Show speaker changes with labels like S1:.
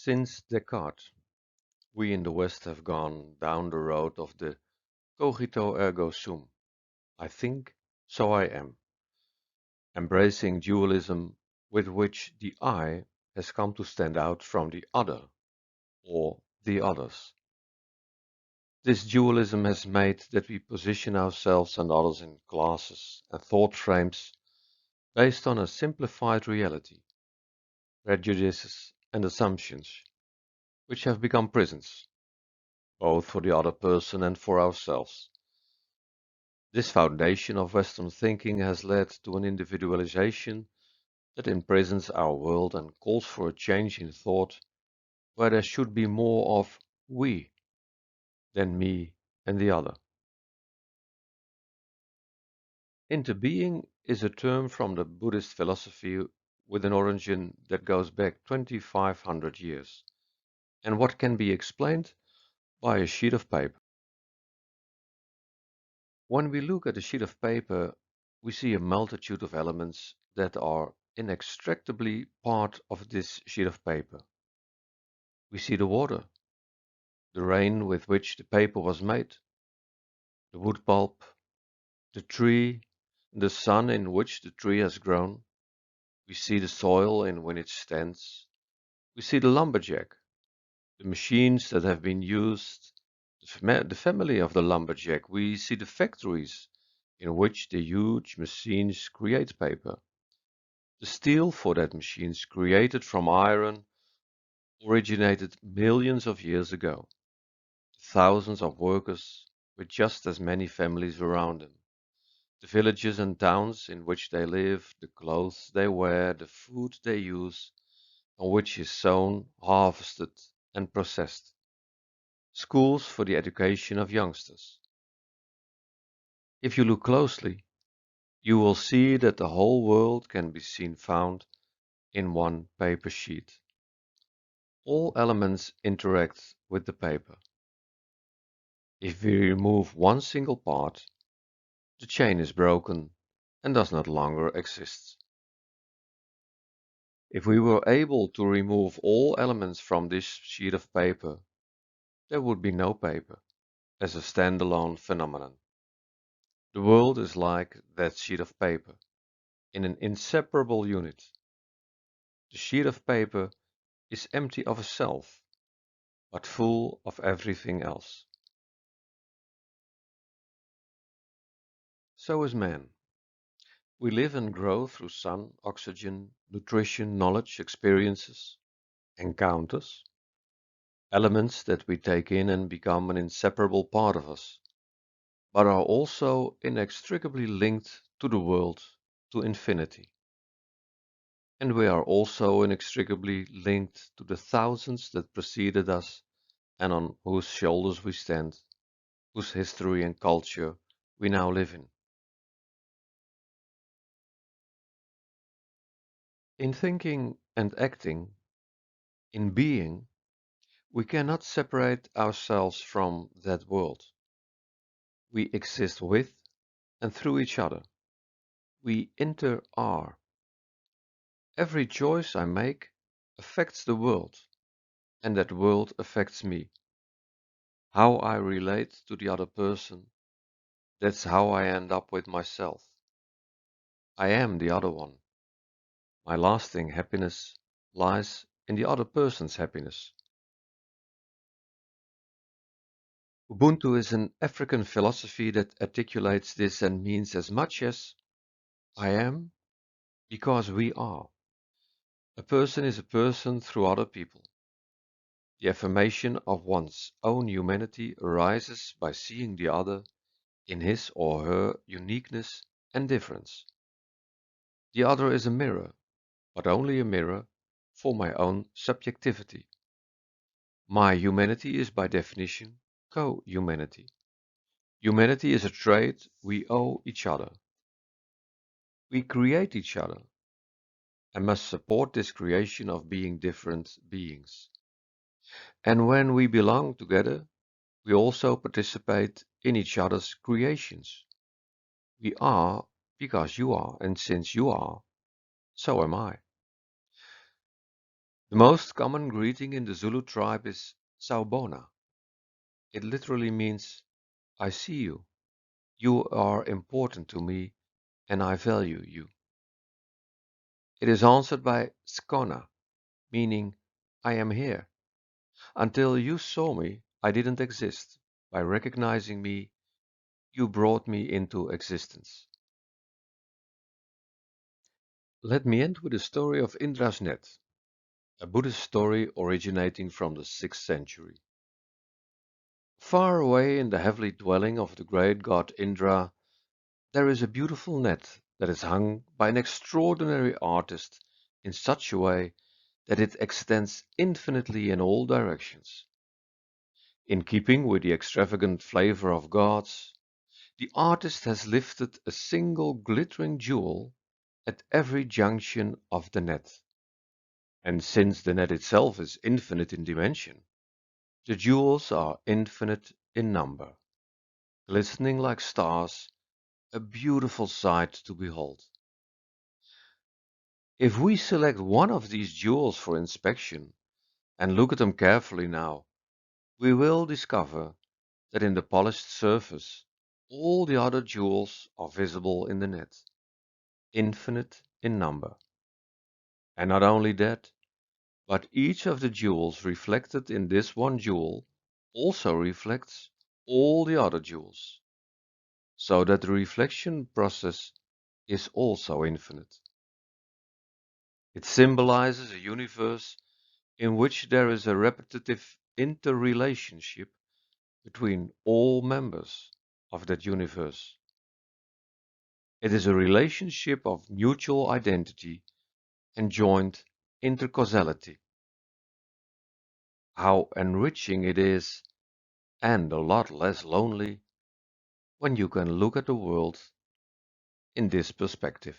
S1: Since Descartes, we in the West have gone down the road of the cogito ergo sum, I think, so I am, embracing dualism with which the I has come to stand out from the other, or the others. This dualism has made that we position ourselves and others in classes and thought frames based on a simplified reality, prejudices and assumptions, which have become prisons, both for the other person and for ourselves. This foundation of Western thinking has led to an individualization that imprisons our world and calls for a change in thought where there should be more of we than me and the other. Interbeing is a term from the Buddhist philosophy with an origin that goes back 2500 years, and what can be explained by a sheet of paper. When we look at a sheet of paper, we see a multitude of elements that are inextricably part of this sheet of paper. We see the water, the rain with which the paper was made, the wood pulp, the tree, the sun in which the tree has grown. We see the soil in which it stands. We see the lumberjack, the machines that have been used, the family of the lumberjack. We see the factories in which the huge machines create paper. The steel for that machines created from iron originated millions of years ago. Thousands of workers with just as many families around them. The villages and towns in which they live, the clothes they wear, the food they use, on which is sown, harvested, and processed. Schools for the education of youngsters. If you look closely, you will see that the whole world can be seen found in one paper sheet. All elements interact with the paper. If we remove one single part, the chain is broken and does not longer exist. If we were able to remove all elements from this sheet of paper, there would be no paper as a standalone phenomenon. The world is like that sheet of paper, in an inseparable unit. The sheet of paper is empty of itself, but full of everything else. So is man. We live and grow through sun, oxygen, nutrition, knowledge, experiences, encounters, elements that we take in and become an inseparable part of us, but are also inextricably linked to the world, to infinity. And we are also inextricably linked to the thousands that preceded us and on whose shoulders we stand, whose history and culture we now live in. In thinking and acting, in being, we cannot separate ourselves from that world. We exist with and through each other. We inter-are. Every choice I make affects the world, and that world affects me. How I relate to the other person, that's how I end up with myself. I am the other one. My lasting happiness lies in the other person's happiness. Ubuntu is an African philosophy that articulates this and means as much as I am because we are. A person is a person through other people. The affirmation of one's own humanity arises by seeing the other in his or her uniqueness and difference. The other is a mirror, but only a mirror for my own subjectivity. My humanity is by definition co-humanity. Humanity is a trait we owe each other. We create each other and must support this creation of being different beings. And when we belong together, we also participate in each other's creations. We are because you are, and since you are, so am I. The most common greeting in the Zulu tribe is Sawubona. It literally means, I see you. You are important to me and I value you. It is answered by Skona, meaning, I am here. Until you saw me, I didn't exist. By recognizing me, you brought me into existence. Let me end with a story of Indra's net, a Buddhist story originating from the 6th century. Far away in the heavenly dwelling of the great god Indra, there is a beautiful net that is hung by an extraordinary artist in such a way that it extends infinitely in all directions. In keeping with the extravagant flavor of gods, the artist has lifted a single glittering jewel at every junction of the net. And since the net itself is infinite in dimension, the jewels are infinite in number, glistening like stars, a beautiful sight to behold. If we select one of these jewels for inspection and look at them carefully now, we will discover that in the polished surface all the other jewels are visible in the net, infinite in number. And not only that, but each of the jewels reflected in this one jewel also reflects all the other jewels, so that the reflection process is also infinite. It symbolizes a universe in which there is a repetitive interrelationship between all members of that universe. It is a relationship of mutual identity and joint intercausality. How enriching it is, and a lot less lonely, when you can look at the world in this perspective.